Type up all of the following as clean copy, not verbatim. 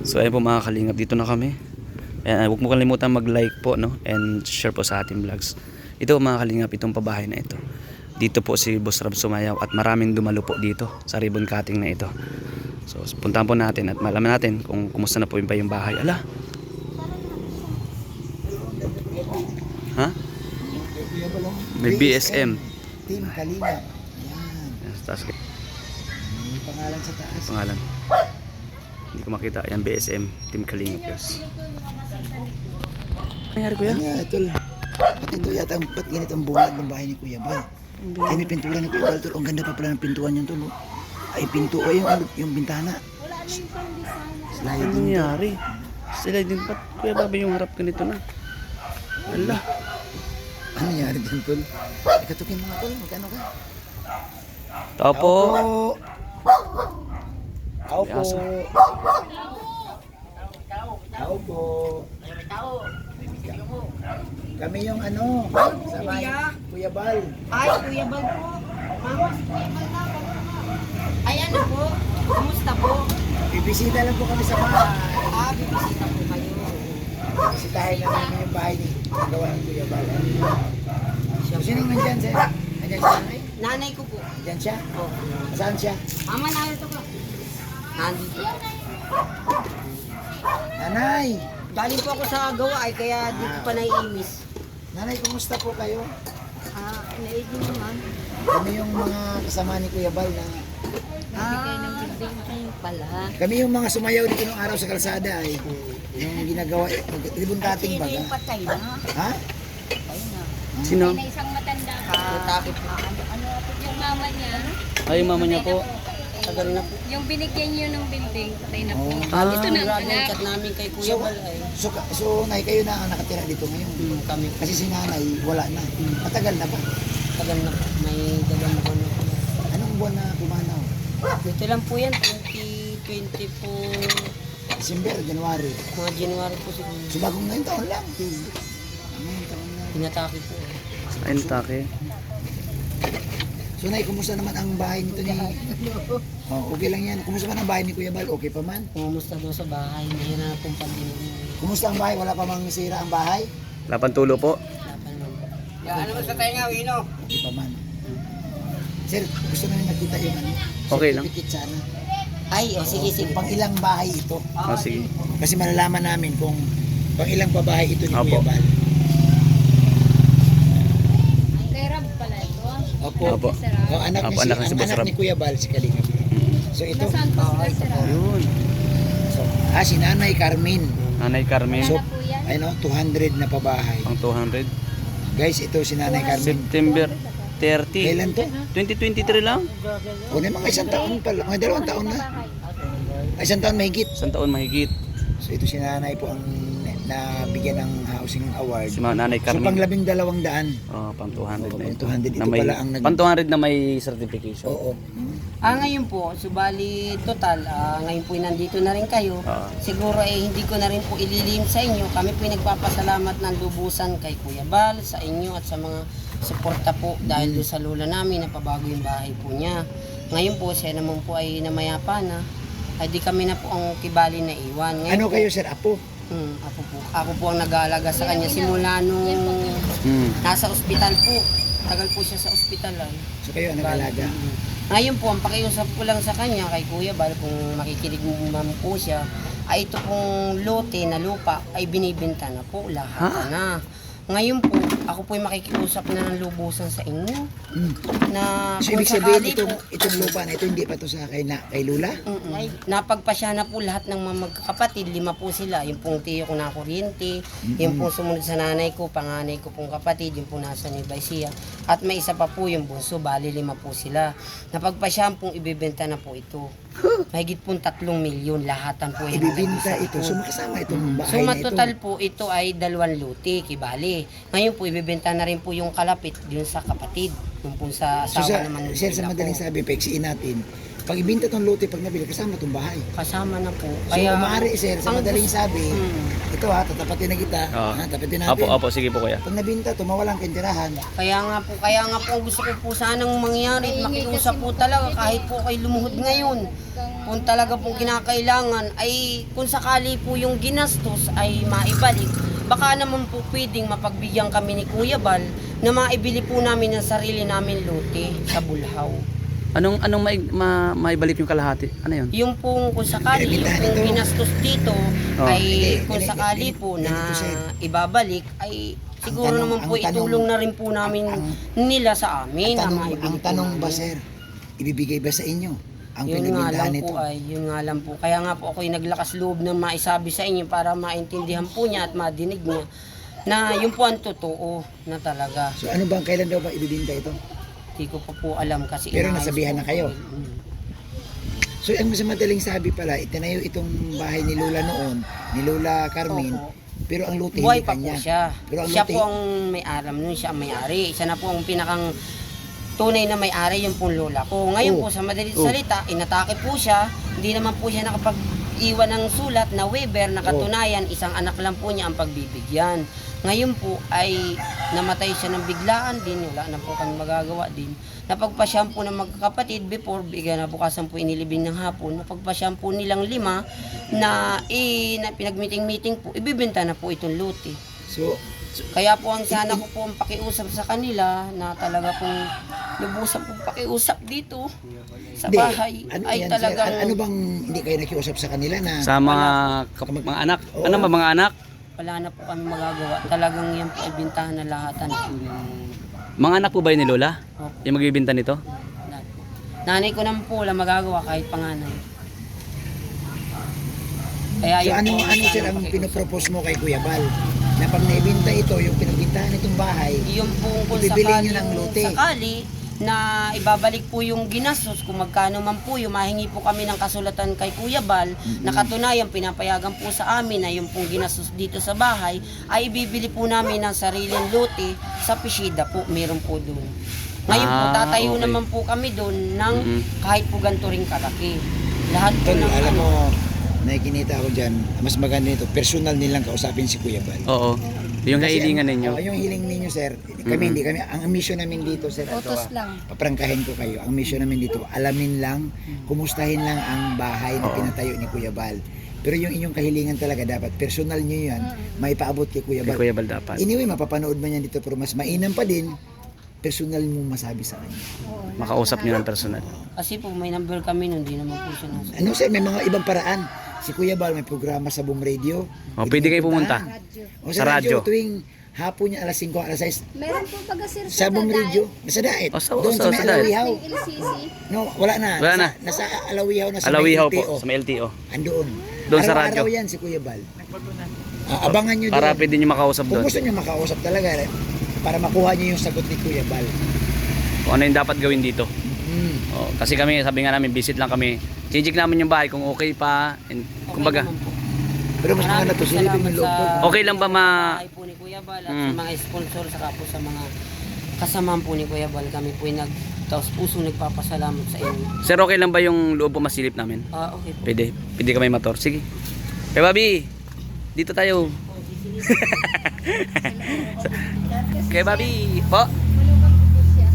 So ayun po mga kalingap, dito na kami. Ayan, huwag mo kalimutan mag-like po, no? And share po sa ating vlogs. Ito mga kalingap, itong pabahay na ito. Dito po si Boss Rab sumayaw at maraming dumalo po dito sa ribbon cutting na ito. So puntahan po natin at malaman natin kung kumusta na po yung bahay. Ala! Ha? May BSM. Team Kalingap. Ayan. Yes, taas. May pangalan sa taas. Pangalan. Hindi ko makita. Ayan, BSM. Team Kalingap. Yes. Ano nangyari kuya? Kanya, tol. At ito yata ang ba't ganito ang bungad ng bahay ni Kuya Bal. Ay, may pintura ni Kuya Bal, tol. Ang ganda pa pala ng pintuan yun, tol. Oh. Ay, pinto. Ay, yung bintana. Ano Sliding. nangyari? Sila din pa. Kuya Bobby yung harap ganito na. Ala. Ano nangyari din, tol? Ikatukin mo nga, tol. Magkano ka? Tao po. Tao po. Aso. Tao po. Kami yung ano, sa Kuya Bal. Ay, Kuya Bal po. Mama, si Kuya Bal na. Ay, ano po? Kumusta po? Bibisita lang po kami sa bahay. Bibisita po kayo. Bisitahin na namin yung bahay ni gawa ng Kuya Bal. Sino yung nandyan, sir? Nandyan siya, nanay? Nanay ko po. Nandyan siya? Oh. Saan siya? Mama, narito ka. Nandito. Nanay! Galing po ako sa gawa ay kaya dito pa naiimis. Nanay, kumusta po kayo? Naigin naman. Kami yung mga kasama ni Kuya Bal na... Pala. Kami yung mga sumayaw dito nung araw sa kalsada ay yung ginagawa, ribbon cutting baga. Patay na. Ha? Patay na. Sino? Na isang matanda. Natakot po. Yung mama niya. Ay, yung mama niya po. Tagal na po. Yung binigyan niyo ng building. Patay na po. Ah. Ito na ang Grabe ang anak. chat namin kay Kuya Bal ay. So, nay, kayo na ang nakatira dito ngayon. Kami Kasi si nanay, wala na. Matagal na ba? tagal na po. May dalang buwan na po. Anong buwan na pumanaw? Ito lang po yan, 2020 po, December, January. mga January po siguro. So, bagong ngayong taon lang. Ngayong taon lang. Pinatake po. Ayun, take. So, nay, kumusta naman ang bahay nito ni... Oh, okay lang yan. Kumusta man ang bahay ni Kuya Bal? Okay pa man? Pumusta daw sa bahay, may na pong pandemya. Kumusta ang bahay? Wala pa mang sira ang bahay? Lapan tulo po. Lapan lang. Ano ba sa tayo Wino? Okay pa man. Sir, gusto namin makita yung ano. Okay lang. Certificate sana. Ay, sige, sige. Pang ilang bahay ito. Oh, sige. Kasi malalaman namin kung pang ilang pabahay ito ni Opo. Kuya Bal. Kay Rab pala ito. Opo. Opo. Oh, anak, Opo, ni, anak ni si, si ang Boss anak Rab. ni Kuya Bal, si Kalingap. So ito. Nasaan po si Rab? Ayun. So, si Nanay Carmen. Nanay Carmen. So, po yan. ano, 200 na pabahay. Pang 200. Guys, ito si Nanay Carmen. September 30. Kailan to? 2023 lang. O na mga isang taon pala. Mga 2 taon na. Ay, isang taon mahigit. Isang taon mahigit. So ito si Nanay po ang nabigyan ng housing award. Si Nanay So pang Carmen. 12,200. Oh, pang 200 Oo, na ito. pang 200 ito Na may, pala ang nag- pang 200 na may certification. Oo. Ngayon po, subali total, ngayon po nandito na rin kayo. Ah. Siguro hindi ko na rin po ililihim sa inyo. Kami po nagpapasalamat ng lubusan kay Kuya Bal, sa inyo at sa mga suporta po dahil doon sa lola namin na pabago yung bahay po niya. Ngayon po, siya naman po ay namayapa na. Ay di kami na po ang kibali na iwan. Ngayon Ano po, kayo, sir? Apo? Ako po ang nag-aalaga sa kanya simula nung nasa ospital po. Tagal po siya sa ospital lang. So kayo ang nag-alaga? Ngayon po, ang pakiusap ko lang sa kanya kay Kuya Bal, kung makikinig naman po siya, ay ito pong lote na lupa ay binibenta na po lahat na. Ngayon po, ako po ay makikiusap na ng lubusan sa inyo na So kung ibig sabihin sakali itong lupa na ito hindi pa to sa kay Lula? napagpasya na po lahat ng mga magkakapatid, 5 po sila, yung pong tiyo ko na kuryente, yung pong sumunod sa nanay ko, panganay ko pong kapatid, yung pong nasa Nueva Ecija, at may isa pa po yung bunso, bali 5 po sila. Napagpasyahan pong ibebenta na po ito. Mahigit pong 3 milyon lahatan po yung Ibibinta nag-isa ito. po. So makasama itong bahay So na ito. matotal po ito ay 2 lote, kibali. Ngayon po ibebenta na rin po yung kalapit yun sa kapatid, yung po sa So asawa sa, naman ng sir, sa lola madaling ko. sabi, paiksiin natin, pag ibinta tong lote, pag nabili, kasama tong bahay. Kasama na po. So maaari, sir, sa ang madaling gusto- sabi, ito tatapatin na kita, Oo. tapatin natin. Opo, sige po kuya. Pag nabinta to, mawalang kintirahan. Kaya nga po ang gusto ko po sanang mangyari at makiusap po talaga kahit po kayo lumuhod ngayon. kung talaga pong kinakailangan ay kung sakali po yung ginastos ay maibalik, baka naman po pwedeng mapagbigyan kami ni Kuya Bal na maibili po namin ng sarili namin lote sa Bulhaw. Anong maibalik yung kalahati? Ano yun? Yung pong kung sakali yung pong ginastos dito Oh. ay kung sakali po na ibabalik ay siguro Ang tanong- naman po ang tanong- itulong na rin po namin nila sa amin na maibili Ang po tanong ba, namin. sir, ibibigay ba sa inyo ang Yun nga pinagbintahan lang nito? po yun nga lang po. Kaya nga po ako'y naglakas loob na maisabi sa inyo para maintindihan po niya at madinig niya na yun po ang totoo na talaga. So ano bang, kailan daw ba ibibinta ito? Hindi ko pa po alam kasi Pero inaayos nasabihan po na kayo? ko. So ang sa madaling sabi pala, itinayo itong bahay ni Lola noon, ni Lola Carmen, Opo. pero ang lote Buhay hindi pa po kanya. siya. Pero ang Siya lote, po ang may-aram nun, siya ang may-ari. Siya na po ang pinakang tunay na may-ari yung pong lola ko. Ngayon Oh. po sa madaling salita, inatake po siya. Hindi naman po siya nakapag-iwan ng sulat na waiver na katunayan, isang anak lang po niya ang pagbibigyan. Ngayon po ay namatay siya ng biglaan din, wala na po kami magagawa din. Napagpasyam po ng magkakapatid before, bigyan na bukasan po inilibing ng hapon, napagpasyam po nilang 5 na, na pinag-meeting-meeting po, ibibenta na po itong lote. so Kaya po ang sana ko po ang pakiusap sa kanila na talaga pong lubusan pong pakiusap dito sa hindi, bahay ano ay yan, talagang sir? Ano bang hindi kayo nakiusap sa kanila na Sa mga anak? Ano ba mga anak? wala na po kami magagawa. Talagang yan po ay bintahan na lahatan. Mga anak po ba yun ni Lola? Opo. Yung magbibinta nito? Nanay ko naman po wala magagawa kahit panganay. Kaya so yun ano po ano sir sana ang pakiusap. pinopropose mo kay Kuya Bal? Na pag naibinta ito, yung pinagbintahan itong bahay, Yung po kung Ibibili sakali, nyo ng lote. sakali na ibabalik po yung ginastos kung magkano man po yung mahingi po kami ng kasulatan kay Kuya Bal na katunayan pinapayagan po sa amin na yung pong ginastos dito sa bahay ay ibibili po namin ng sariling lote sa Pishida po, meron po doon. Ngayon po tatayo okay. naman po kami doon ng Mm-mm. kahit po ganito rin kalaki. Lahat po tol, ng alam ano, mo, nakikinita ako dyan, mas maganda nito, personal nilang kausapin si Kuya Bal. Oo. Yung Kasi kahilingan ang- ninyo. yung hiling ninyo, sir. Kami hindi kami. Ang mission namin dito, sir. Utos lang. Paprangkahin ko kayo. Ang mission namin dito, alamin lang, kumustahin lang ang bahay na pinatayo ni Kuya Bal. Pero yung inyong kahilingan talaga dapat, personal nyo yan, may paabot kay Kuya Kay Bal. Kuya Bal dapat. Anyway, mapapanood man yan dito, pero mas mainam pa din, personal mo masabi sa kanya. Makausap niyo ng personal. kasi po may number kami nun, hindi naman po siya nasa. Ano sir, may mga ibang paraan. Si Kuya Bal may programa sa Boom Radio. Oh, pwede kayo pumunta. O Sa sa radyo. radyo, tuwing hapon niya alas 5, alas 6, Meron po baga-sir sa Boom Radio, sa Daet. O, sa- Doon sa- sa may sa Daet. Alawihaw. ng LCC. No, wala na. Wala na. Nasa Alawihaw na sa Alawihaw may po, LTO. sa may LTO. Andoon. Doon sa Araw-araw radyo. yan si Kuya Bal. Abangan nyo Para doon. pwede niyo makausap Kung doon. gusto nyo makausap talaga, para makuha nyo yung sagot ni Kuya Bal. Kung ano yung dapat gawin dito. Hmm. Oh, kasi kami, sabi nga namin, visit lang kami. Check namin yung bahay kung okay pa. And, kumbaga, naman po. Pero mas Maraming maganda to, silipin salamat yung loob sa doon. Okay lang ba bahay po ni Kuya Bal at Mm. sa mga sponsor saka po sa mga kasamahan po ni Kuya Bal kami po ay taos puso nagpapasalamat sa inyo. Sir, okay lang ba yung loob po masilip namin? Okay po. Pwede kami motor. Sige. Kay Bobby, dito tayo. Kay Bobby, po.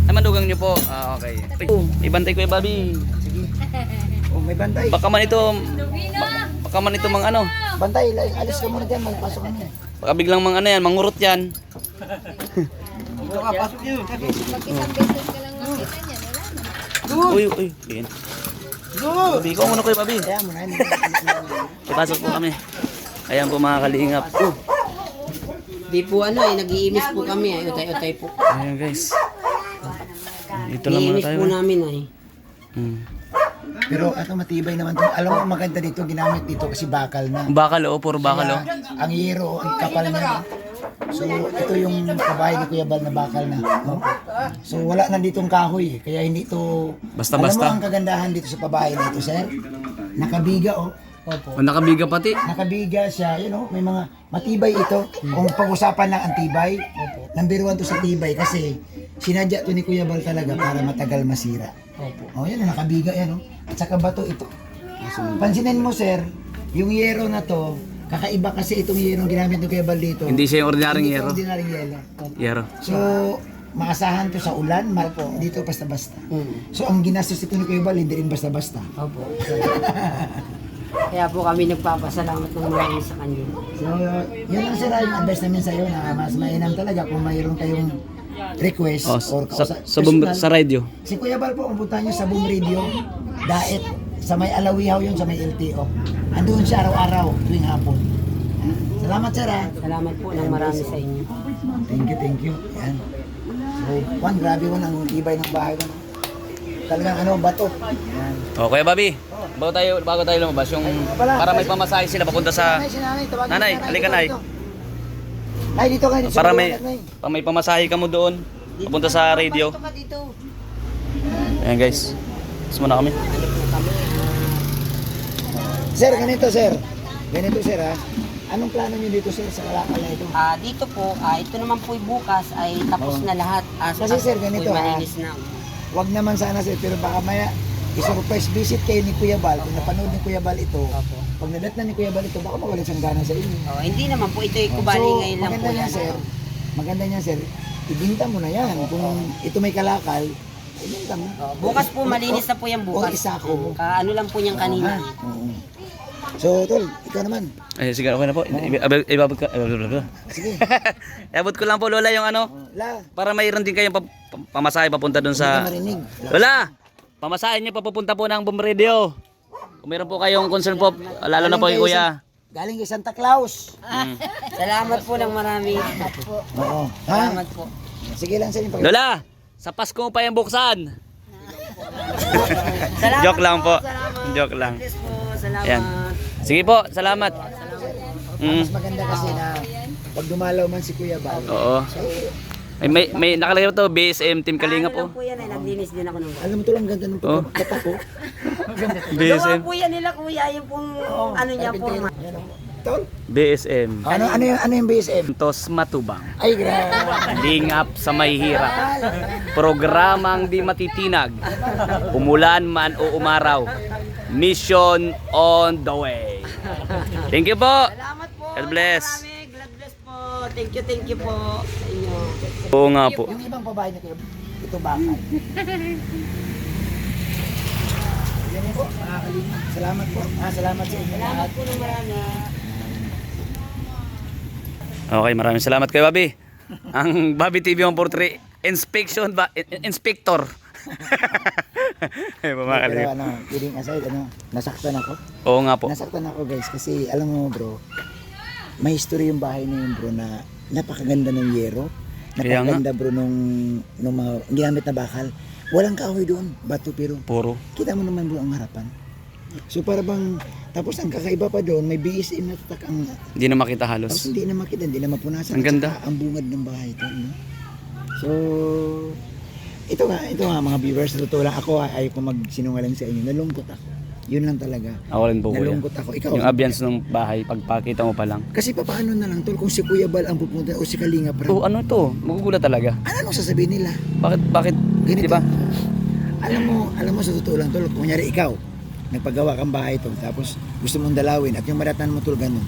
Ay, mandugang niyo po. Ah, okay. Ibantay ko kay Bobby. Oh, may bantay. Baka man ito mga ano. Bantay, alis ka muna dyan, magpasok ka muna. Baka biglang mga ano yan, mangurot yan. Mag-isang beses ka lang makita niya, wala na. Uy. Yan. Bobby, ikaw muna kay Bobby. Kaya mo na. Ipasok po kami. Ayan po mga kalingap. Di po nag-iimis po kami ay utay-utay po. Ayan guys. Dito lang muna Iimis tayo. po namin ay. Pero ito matibay naman to. Alam mo, maganda dito, ginamit dito kasi bakal na. Bakal o, puro bakal o. Ang hero, ang kapal niya. So, ito yung kabahay ni Kuya Bal na bakal na. No? So, wala na ditong kahoy. Kaya hindi to... Basta-basta. Alam mo ang kagandahan dito sa pabahay na ito, sir? Nakabiga, oh. Opo. O, nakabiga pati. Nakabiga siya, may mga matibay ito. Kung pag-usapan lang ang tibay, number 1 to sa tibay kasi sinadya to ni Kuya Bal talaga para matagal masira. Oh, yan, nakabiga yan, oh. At saka bato ito. Pansinin mo, sir, yung yero na to, kakaiba kasi itong yero ginamit ni Kuya Bal dito. Hindi siya yung ordinaryong Hindi yero. ordinaryong yero. Yero. So, maasahan to sa ulan, dito basta-basta. So ang ginastos ito ni Kuya Bal, hindi rin basta-basta. Opo. Kaya po kami nagpapasalamat ng marami sa kanya. So, yun lang sir, yung advice namin sa iyo na mas mainam talaga kung mayroon kayong request or personal. Sa radio. Si Kuya Bal po, umpuntahan nyo sa Boom Radio, Daet, sa may Alawihaw yun, sa may LTO. Andoon siya araw-araw, tuwing hapon. Salamat sir ha. Salamat po ng marami sa inyo. Thank you. Yan. So, Juan, grabe Juan, ang ibay ng bahay ko. Talagang bato. Yan. Okay, Bobby. Bago tayo lumabas, yung para may pamasahe sila papunta sa Nanay, halika Nay. Nay, dito ka. Dito Para sa may buwan, Nay. may pamasahe ka mo doon papunta sa radio. Dito ka dito. Ayan guys. Tapos muna kami. Sir, ganito sir. Ganito sir ha. Anong plano niyo dito sir sa kalakal na ito? Dito po, ito naman po bukas ay tapos na lahat. Kasi sir, ganito, malinis na. Wag naman sana sir, pero baka maya i-surprise visit kayo ni Kuya Bal. Kung napanood ni Kuya Bal ito, pag nadat na ni Kuya Bal ito, baka mawalan siyang gana sa inyo. Hindi naman po, ito ay kubali ngayon lang po maganda niyan yan. sir. Maganda niyan sir. Ibinta mo na yan. Kung ito may kalakal, ibinta mo. Bukas po, malinis na po yan O bukas. isako mo. Ano lang po niyang kanina. Oo. So, tol, ikaw naman. Ay, sige, okay na po. Ibabot ka. Sige. Iabot ko lang po Lola yung La, para mayroon din kayong pamasahe papunta doon hindi sa ka marinig. Lola, pamasahe niyo papunta po ng Boom Radio. Kung meron po kayong concern po, lalo na po yung kuya. Galing kay Santa Claus. Salamat po ng marami. Oo. Ha? Salamat po. Sige lang sa inyo. Lola, sa Pasko mo pa yung buksan. Salamat Joke lang po. Salamat. Joke lang. Yes po, salamat. Ayan. Sige po, salamat. Mas maganda kasi na pag dumalaw man si Kuya Bal. Oo. May nakalagay to BSM Team Kalinga Ano po. lang po yan, naglinis din ako ng Alam mo to lang ganda ng Oh. pagkakata ko. Gawa BSM. po yan nila kuya, yung pong ano niya po. Tol, BSM. ano yung BSM? Tos Matubang. Ay, grabe. Lingap sa may hirap. Programang di matitinag. Umulan man o umaraw. Mission on the way. Thank you po. Salamat po. God bless. Marami. God bless po. Thank you po sa inyo. Oo nga po. Yung ibang babae na kayo, ito bakal. Yan po, makakalimut. Salamat po. Salamat sa inyo. Salamat po ng marami. Okay, maraming salamat kay Bobby. Ang Bobby TV 143 inspector. Ay, Pero pamakalim. kidding aside, nasaktan ako. Oo nga po. Nasaktan ako guys kasi alam mo bro, may history yung bahay na yun bro na napakaganda ng yero. Kaya nga. Napakaganda bro nung mga ginamit na bakal. Walang kahoy doon, bato pero Puro. kita mo naman bro ang harapan. So para bang, tapos ang kakaiba pa doon, may BSM na tatak ang, Hindi na makita tapos halos. hindi na makita, hindi na mapunasan. Ang ganda. At saka ang bungad ng bahay ito. No? So, ito nga mga viewers, totoo lang ako ayaw ko magsinungaling sa inyo. Nalungkot ako. Yun lang talaga. Ako rin po kuya. Nalungkot ako. Ikaw, Yung ambience ng bahay, pagpakita mo pa lang. kasi paano na lang tol kung si Kuya Bal ang pupunta o si Kalinga Prab? Oh, ano to? Magugulat talaga. Ano sasabihin nila? Bakit? Ganito. Di ba? Alam mo sa totoo lang tol, kung kunyari ikaw, nagpagawa kang bahay tol, tapos gusto mong dalawin at yung maratan mo tol ganun.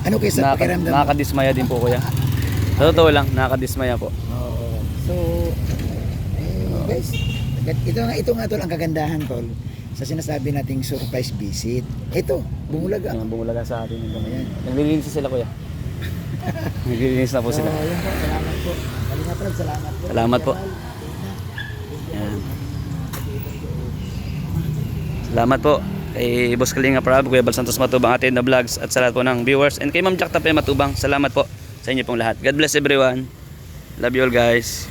Ano kayo sa pakiramdam mo? Nakakadismaya din po kuya. Sa totoo lang, nakakadismaya po. Oo. So, guys, ito nga tol ang kagandahan tol sa sinasabi nating surprise visit. Ito, bumulaga. Yung bumulaga sa atin. Ayan. Naglilinis na sila kuya. Naglilinis na po So, sila. yun po, salamat po. Kalinga Prab, salamat po. Salamat po. Ayan. Salamat po kay Boss Kalinga Prab, Kuya Bal Santos Matubang, atin na vlogs at sa lahat po ng viewers. And kay Ma'am Jack Tapia Matubang, salamat po sa inyo pong lahat. God bless everyone. Love you all guys.